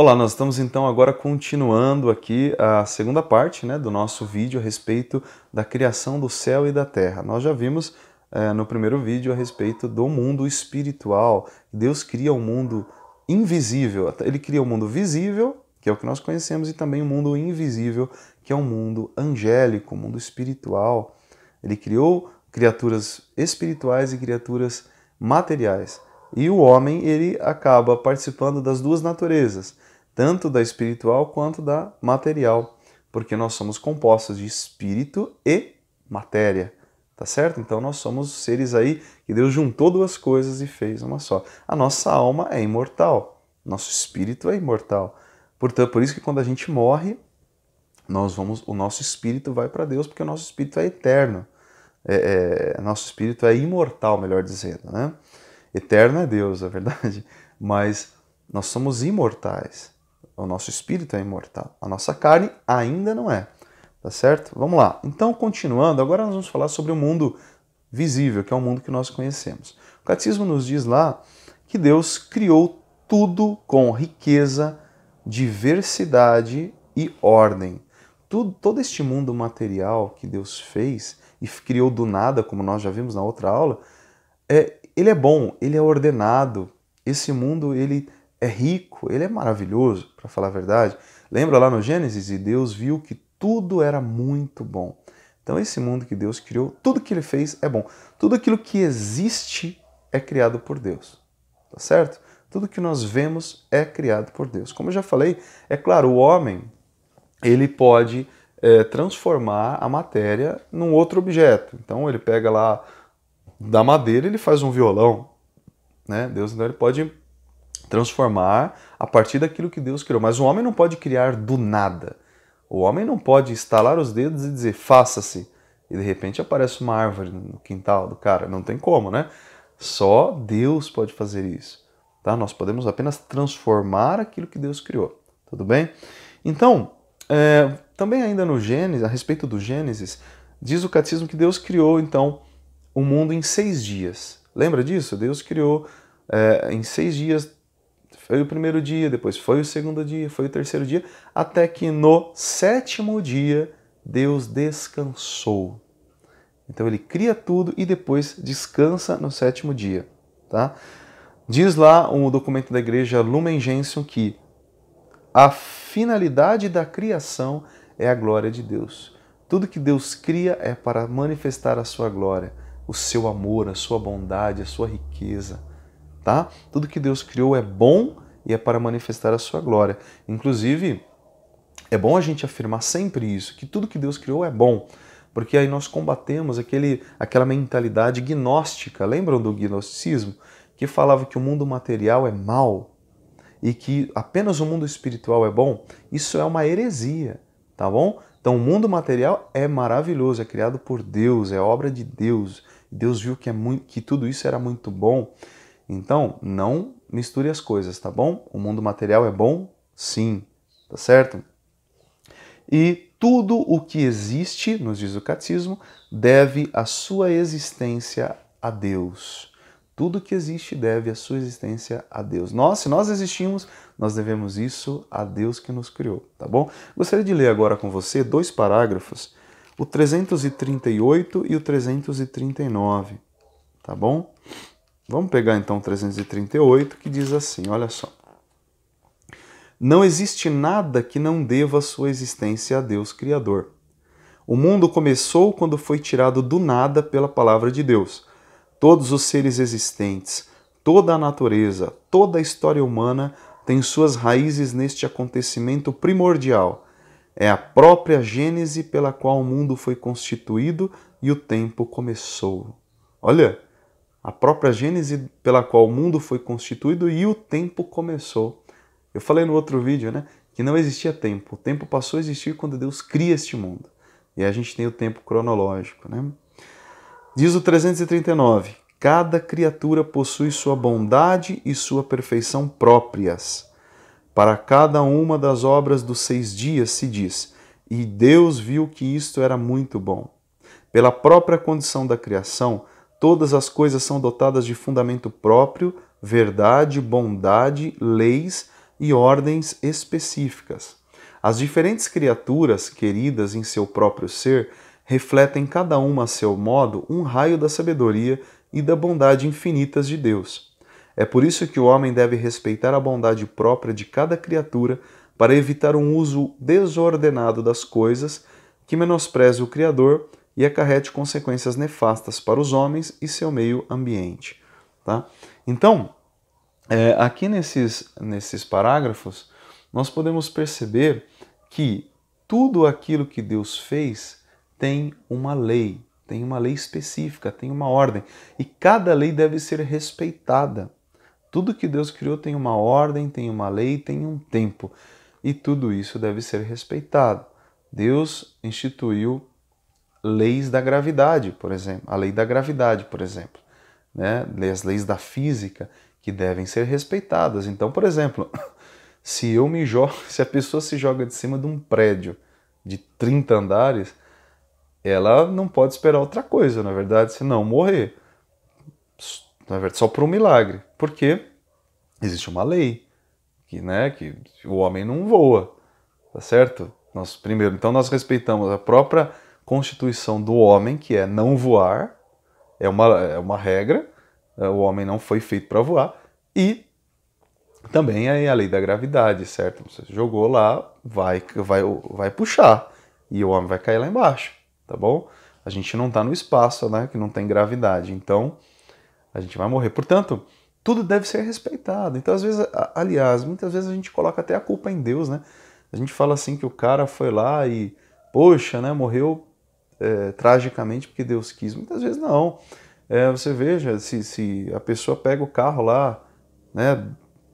Olá, nós estamos então agora continuando aqui a segunda parte, do nosso vídeo a respeito da criação do céu e da terra. Nós já vimos no primeiro vídeo a respeito do mundo espiritual. Deus cria um mundo invisível, ele cria um mundo visível, que é o que nós conhecemos, e também um mundo invisível, que é um mundo angélico, um mundo espiritual. Ele criou criaturas espirituais e criaturas materiais. E o homem, ele acaba participando das duas naturezas, tanto da espiritual quanto da material, porque nós somos compostos de espírito e matéria, tá certo? Então nós somos seres aí que Deus juntou duas coisas e fez uma só. A nossa alma é imortal, nosso espírito é imortal. Portanto, por isso que quando a gente morre, o nosso espírito vai para Deus, porque o nosso espírito é eterno. Nosso espírito é imortal, melhor dizendo, né? Eterno é Deus, é verdade, mas nós somos imortais. O nosso espírito é imortal. A nossa carne ainda não é, tá certo? Vamos lá. Então, continuando, agora nós vamos falar sobre o mundo visível, que é o mundo que nós conhecemos. O Catecismo nos diz lá que Deus criou tudo com riqueza, diversidade e ordem. Todo este mundo material que Deus fez e criou do nada, como nós já vimos na outra aula, ele é bom, ele é ordenado. Esse mundo, ele é rico, ele é maravilhoso, para falar a verdade. Lembra lá no Gênesis? E Deus viu que tudo era muito bom. Então esse mundo que Deus criou, tudo que ele fez é bom. Tudo aquilo que existe é criado por Deus, tá certo? Tudo que nós vemos é criado por Deus. Como eu já falei, é claro, o homem, ele pode transformar a matéria num outro objeto. Então ele pega lá da madeira, ele faz um violão, né? Deus, então, ele pode transformar a partir daquilo que Deus criou. Mas o homem não pode criar do nada. O homem não pode estalar os dedos e dizer, faça-se. E de repente aparece uma árvore no quintal do cara. Não tem como, né? Só Deus pode fazer isso. Tá? Nós podemos apenas transformar aquilo que Deus criou. Tudo bem? Então, também ainda no Gênesis, a respeito do Gênesis, diz o Catecismo que Deus criou, então, o mundo em 6 dias. Lembra disso? Deus criou em 6 dias. Foi o primeiro dia, depois foi o segundo dia, foi o terceiro dia, até que no 7º dia Deus descansou. Então ele cria tudo e depois descansa no 7º dia. Tá? Diz lá um documento da igreja Lumen Gentium que a finalidade da criação é a glória de Deus. Tudo que Deus cria é para manifestar a sua glória, o seu amor, a sua bondade, a sua riqueza. Tá? Tudo que Deus criou é bom e é para manifestar a sua glória. Inclusive, é bom a gente afirmar sempre isso, que tudo que Deus criou é bom, porque aí nós combatemos aquela mentalidade gnóstica. Lembram do gnosticismo? Que falava que o mundo material é mau e que apenas o mundo espiritual é bom. Isso é uma heresia, tá bom? Então o mundo material é maravilhoso, é criado por Deus, é obra de Deus. Deus viu que tudo isso era muito bom. Então, não misture as coisas, tá bom? O mundo material é bom, sim, tá certo? E tudo o que existe, nos diz o Catecismo, deve a sua existência a Deus. Tudo que existe deve a sua existência a Deus. Se nós existimos, nós devemos isso a Deus que nos criou, tá bom? Gostaria de ler agora com você 2 parágrafos, o 338 e o 339, tá bom? Vamos pegar então o 338, que diz assim, olha só. Não existe nada que não deva sua existência a Deus Criador. O mundo começou quando foi tirado do nada pela palavra de Deus. Todos os seres existentes, toda a natureza, toda a história humana tem suas raízes neste acontecimento primordial. É a própria Gênese pela qual o mundo foi constituído e o tempo começou. Olha! A própria Gênese pela qual o mundo foi constituído e o tempo começou. Eu falei no outro vídeo, que não existia tempo. O tempo passou a existir quando Deus cria este mundo. E a gente tem o tempo cronológico, Diz o 339, cada criatura possui sua bondade e sua perfeição próprias. Para cada uma das obras dos 6 dias se diz, e Deus viu que isto era muito bom. Pela própria condição da criação, todas as coisas são dotadas de fundamento próprio, verdade, bondade, leis, e ordens específicas. As diferentes criaturas, queridas em seu próprio ser, refletem cada uma a seu modo um raio da sabedoria e da bondade infinitas de Deus. É por isso que o homem deve respeitar a bondade própria de cada criatura para evitar um uso desordenado das coisas que menospreze o Criador e acarrete consequências nefastas para os homens e seu meio ambiente. Tá? Então, aqui nesses parágrafos, nós podemos perceber que tudo aquilo que Deus fez tem uma lei específica, tem uma ordem, e cada lei deve ser respeitada. Tudo que Deus criou tem uma ordem, tem uma lei, tem um tempo, e tudo isso deve ser respeitado. Deus instituiu leis da gravidade, por exemplo, a lei da gravidade, por exemplo, né? As leis da física que devem ser respeitadas. Então, por exemplo, se a pessoa se joga de cima de um prédio de 30 andares, ela não pode esperar outra coisa, na verdade, senão morrer. Na verdade, só por um milagre. Porque existe uma lei que o homem não voa, tá certo? Então nós respeitamos a própria constituição do homem, que é não voar, é uma regra, o homem não foi feito para voar, e também é a lei da gravidade, certo? Você jogou lá, vai puxar, e o homem vai cair lá embaixo, tá bom? A gente não está no espaço, né, que não tem gravidade, então a gente vai morrer. Portanto, tudo deve ser respeitado. Então, às vezes, aliás, muitas vezes a gente coloca até a culpa em Deus, né? A gente fala assim que o cara foi lá e, poxa, né, morreu tragicamente porque Deus quis. Muitas vezes não. Você veja, se a pessoa pega o carro lá, né,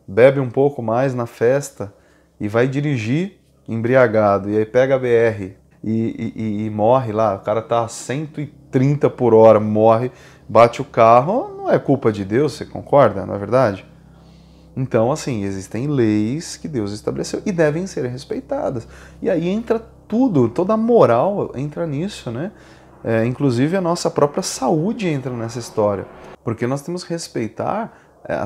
bebe um pouco mais na festa e vai dirigir embriagado, e aí pega a BR e morre lá, o cara tá a 130 por hora, morre, bate o carro, não é culpa de Deus, você concorda, não é verdade? Então, assim, existem leis que Deus estabeleceu e devem ser respeitadas. E aí entra tudo, toda a moral entra nisso, né? Inclusive a nossa própria saúde entra nessa história. Porque nós temos que respeitar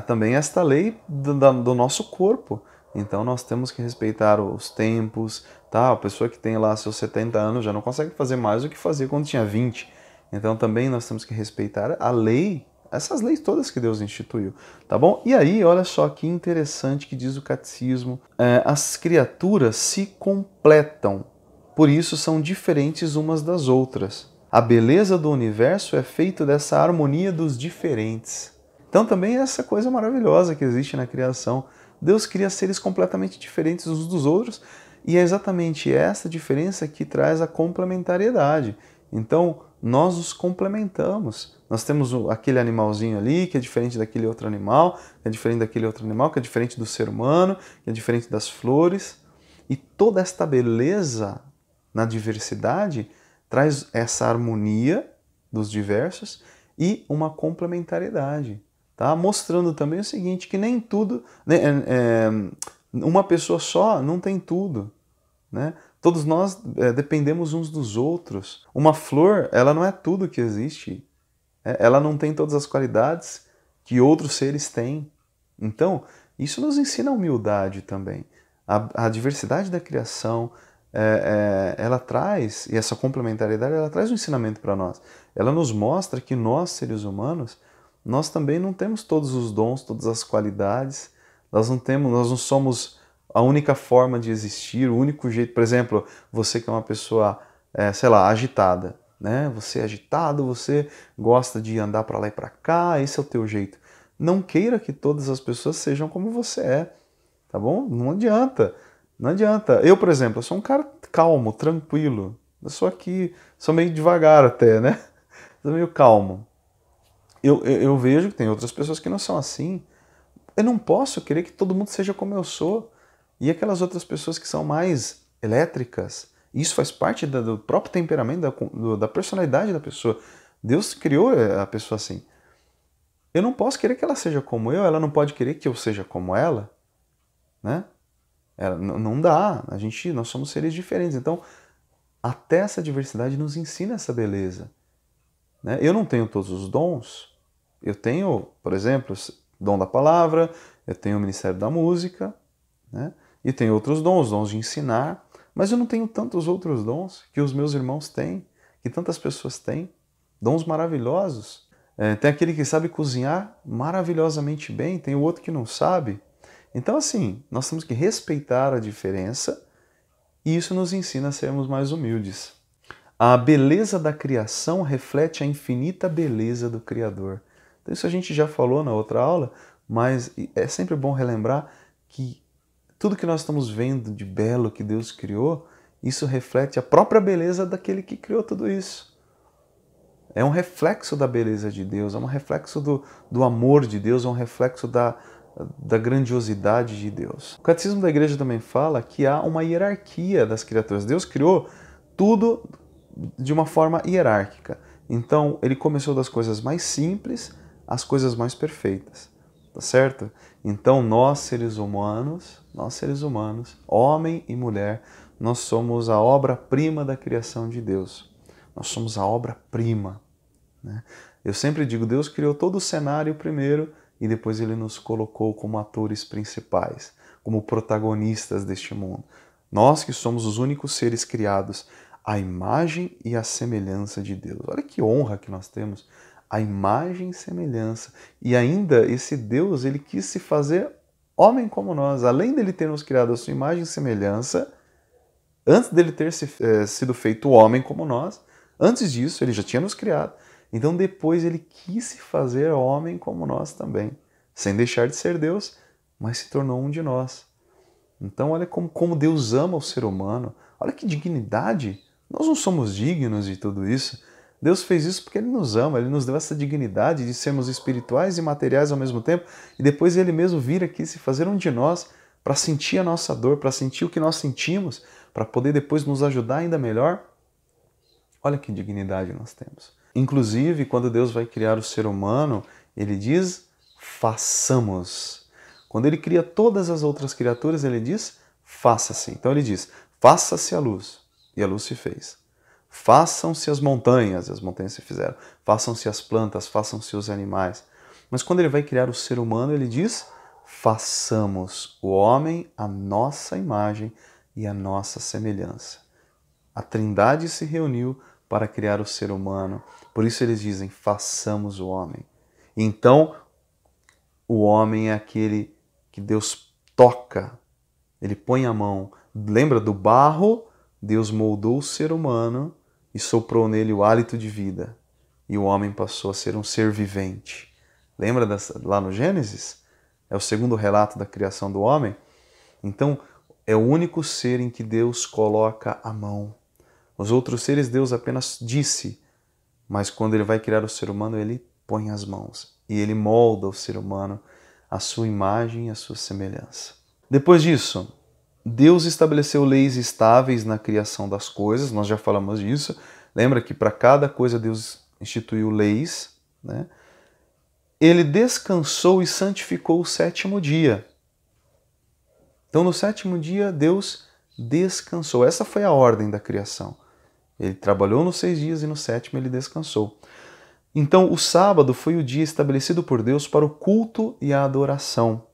também esta lei do nosso corpo. Então nós temos que respeitar os tempos, tá? A pessoa que tem lá seus 70 anos já não consegue fazer mais do que fazia quando tinha 20. Então também nós temos que respeitar a lei, essas leis todas que Deus instituiu, tá bom? E aí, olha só que interessante que diz o catecismo. As criaturas se completam, por isso são diferentes umas das outras. A beleza do universo é feita dessa harmonia dos diferentes. Então também é essa coisa maravilhosa que existe na criação. Deus cria seres completamente diferentes uns dos outros, e é exatamente essa diferença que traz a complementariedade. Então, nós os complementamos. Nós temos aquele animalzinho ali que é diferente daquele outro animal, que é diferente daquele outro animal, que é diferente do ser humano, que é diferente das flores. E toda esta beleza na diversidade traz essa harmonia dos diversos e uma complementariedade. Tá? Mostrando também o seguinte, que nem tudo, uma pessoa só não tem tudo, né? Todos nós dependemos uns dos outros. Uma flor, ela não é tudo que existe. Ela não tem todas as qualidades que outros seres têm. Então, isso nos ensina a humildade também. A diversidade da criação, ela traz, e essa complementariedade, ela traz um ensinamento para nós. Ela nos mostra que nós, seres humanos, nós também não temos todos os dons, todas as qualidades. Nós não somos a única forma de existir, o único jeito. Por exemplo, você que é uma pessoa, sei lá, agitada, né? Você é agitado, você gosta de andar para lá e para cá, esse é o teu jeito. Não queira que todas as pessoas sejam como você é, tá bom? Não adianta, não adianta. Eu, por exemplo, eu sou um cara calmo, tranquilo. Eu sou sou meio devagar até, né? Sou meio calmo. Eu vejo que tem outras pessoas que não são assim. Eu não posso querer que todo mundo seja como eu sou. E aquelas outras pessoas que são mais elétricas, isso faz parte do próprio temperamento, da personalidade da pessoa. Deus criou a pessoa assim. Eu não posso querer que ela seja como eu, ela não pode querer que eu seja como ela, né? Não dá. Nós somos seres diferentes. Então, até essa diversidade nos ensina essa beleza, né? Eu não tenho todos os dons. Eu tenho, por exemplo, dom da palavra, eu tenho o ministério da música, né? E tem outros dons, dons de ensinar, mas eu não tenho tantos outros dons que os meus irmãos têm, que tantas pessoas têm, dons maravilhosos. Tem aquele que sabe cozinhar maravilhosamente bem, tem o outro que não sabe. Então, assim, nós temos que respeitar a diferença e isso nos ensina a sermos mais humildes. A beleza da criação reflete a infinita beleza do Criador. Então, isso a gente já falou na outra aula, mas é sempre bom relembrar que tudo que nós estamos vendo de belo que Deus criou, isso reflete a própria beleza daquele que criou tudo isso. É um reflexo da beleza de Deus, é um reflexo do amor de Deus, é um reflexo da grandiosidade de Deus. O Catecismo da Igreja também fala que há uma hierarquia das criaturas. Deus criou tudo de uma forma hierárquica. Então, ele começou das coisas mais simples às coisas mais perfeitas. Tá certo? Então, nós seres humanos, homem e mulher, nós somos a obra-prima da criação de Deus. Nós somos a obra-prima, né? Eu sempre digo, Deus criou todo o cenário primeiro e depois ele nos colocou como atores principais, como protagonistas deste mundo. Nós que somos os únicos seres criados à imagem e à semelhança de Deus. Olha que honra que nós temos, a imagem e semelhança. E ainda esse Deus, ele quis se fazer homem como nós. Além dele ter nos criado a sua imagem e semelhança, antes dele ter sido feito homem como nós, antes disso ele já tinha nos criado. Então depois ele quis se fazer homem como nós também, sem deixar de ser Deus, mas se tornou um de nós. Então olha como Deus ama o ser humano, olha que dignidade. Nós não somos dignos de tudo isso. Deus fez isso porque Ele nos ama, Ele nos deu essa dignidade de sermos espirituais e materiais ao mesmo tempo, e depois Ele mesmo vir aqui se fazer um de nós para sentir a nossa dor, para sentir o que nós sentimos, para poder depois nos ajudar ainda melhor. Olha que dignidade nós temos. Inclusive, quando Deus vai criar o ser humano, Ele diz, façamos. Quando Ele cria todas as outras criaturas, Ele diz, faça-se. Então Ele diz, faça-se a luz. E a luz se fez. Façam-se as montanhas, e as montanhas se fizeram. Façam-se as plantas, façam-se os animais. Mas quando Ele vai criar o ser humano, Ele diz, façamos o homem à nossa imagem e à nossa semelhança. A Trindade se reuniu para criar o ser humano. Por isso eles dizem, façamos o homem. Então, o homem é aquele que Deus toca, ele põe a mão. Lembra do barro? Deus moldou o ser humano e soprou nele o hálito de vida. E o homem passou a ser um ser vivente. Lembra lá no Gênesis? É o segundo relato da criação do homem. Então, é o único ser em que Deus coloca a mão. Os outros seres Deus apenas disse, mas quando Ele vai criar o ser humano, Ele põe as mãos e Ele molda o ser humano à sua imagem e à sua semelhança. Depois disso, Deus estabeleceu leis estáveis na criação das coisas, nós já falamos disso. Lembra que para cada coisa Deus instituiu leis, né? Ele descansou e santificou o sétimo dia. Então, no sétimo dia, Deus descansou. Essa foi a ordem da criação. Ele trabalhou nos 6 dias e no sétimo ele descansou. Então, o sábado foi o dia estabelecido por Deus para o culto e a adoração.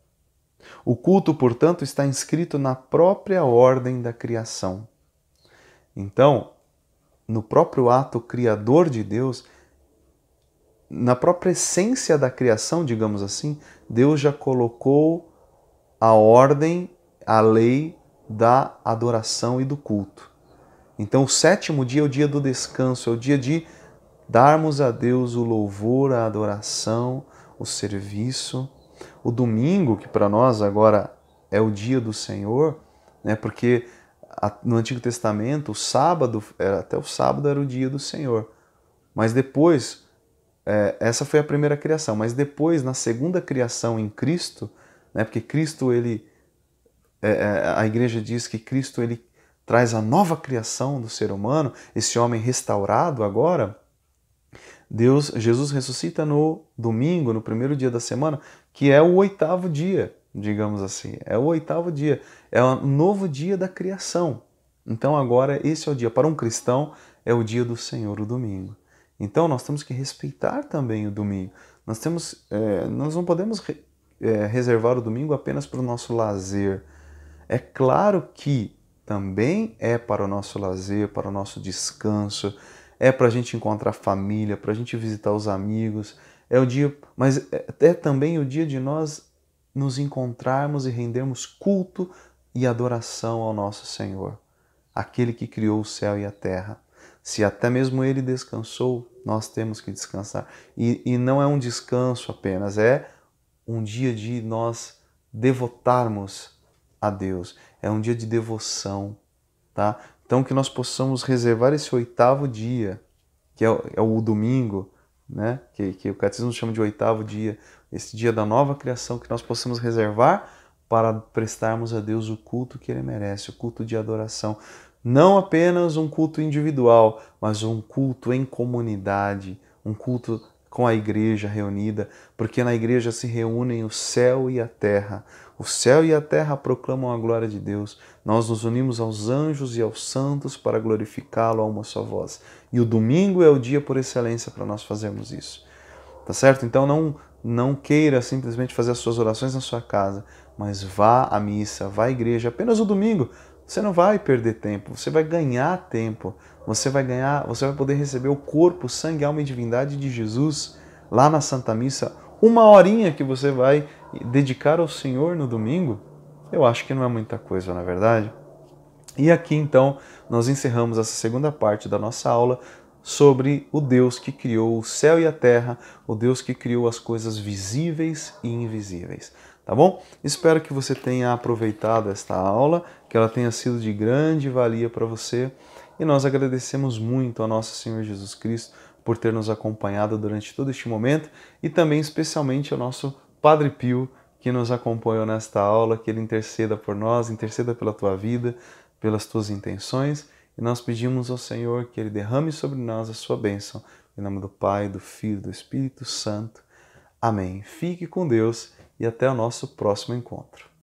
O culto, portanto, está inscrito na própria ordem da criação. Então, no próprio ato criador de Deus, na própria essência da criação, digamos assim, Deus já colocou a ordem, a lei da adoração e do culto. Então, o sétimo dia é o dia do descanso, é o dia de darmos a Deus o louvor, a adoração, o serviço. O domingo, que para nós agora é o dia do Senhor, né? Porque no Antigo Testamento, o sábado, até o sábado era o dia do Senhor. Mas depois, essa foi a primeira criação, mas depois, na segunda criação em Cristo, né? Porque Cristo, a igreja diz que Cristo, ele traz a nova criação do ser humano, esse homem restaurado agora. Jesus ressuscita no domingo, no primeiro dia da semana, que é o 8º dia, digamos assim. É o 8º dia, é o novo dia da criação. Então agora esse é o dia, para um cristão, é o dia do Senhor, o domingo. Então nós temos que respeitar também o domingo. Nós não podemos reservar o domingo apenas para o nosso lazer. É claro que também é para o nosso lazer, para o nosso descanso, é para a gente encontrar família, para a gente visitar os amigos, é o dia, mas é também o dia de nós nos encontrarmos e rendermos culto e adoração ao nosso Senhor, aquele que criou o céu e a terra. Se até mesmo ele descansou, nós temos que descansar. E não é um descanso apenas, é um dia de nós devotarmos a Deus. É um dia de devoção, tá? Então que nós possamos reservar esse oitavo dia, que é o domingo, né? Que o catecismo chama de oitavo dia, esse dia da nova criação, que nós possamos reservar para prestarmos a Deus o culto que Ele merece, o culto de adoração. Não apenas um culto individual, mas um culto em comunidade, um culto com a igreja reunida, porque na igreja se reúnem o céu e a terra. O céu e a terra proclamam a glória de Deus. Nós nos unimos aos anjos e aos santos para glorificá-lo a uma só voz. E o domingo é o dia por excelência para nós fazermos isso. Tá certo? Então não queira simplesmente fazer as suas orações na sua casa, mas vá à missa, vá à igreja apenas o domingo. Você não vai perder tempo, você vai ganhar tempo. Você vai poder receber o corpo, sangue, alma e divindade de Jesus lá na Santa Missa. Uma horinha que você vai dedicar ao Senhor no domingo, eu acho que não é muita coisa, na verdade. E aqui então nós encerramos essa segunda parte da nossa aula sobre o Deus que criou o céu e a terra, o Deus que criou as coisas visíveis e invisíveis. Tá bom? Espero que você tenha aproveitado esta aula, que ela tenha sido de grande valia para você. E nós agradecemos muito ao nosso Senhor Jesus Cristo por ter nos acompanhado durante todo este momento e também especialmente ao nosso Padre Pio, que nos acompanhou nesta aula, que ele interceda por nós, interceda pela tua vida, pelas tuas intenções, e nós pedimos ao Senhor que Ele derrame sobre nós a sua bênção. Em nome do Pai, do Filho e do Espírito Santo. Amém. Fique com Deus e até o nosso próximo encontro.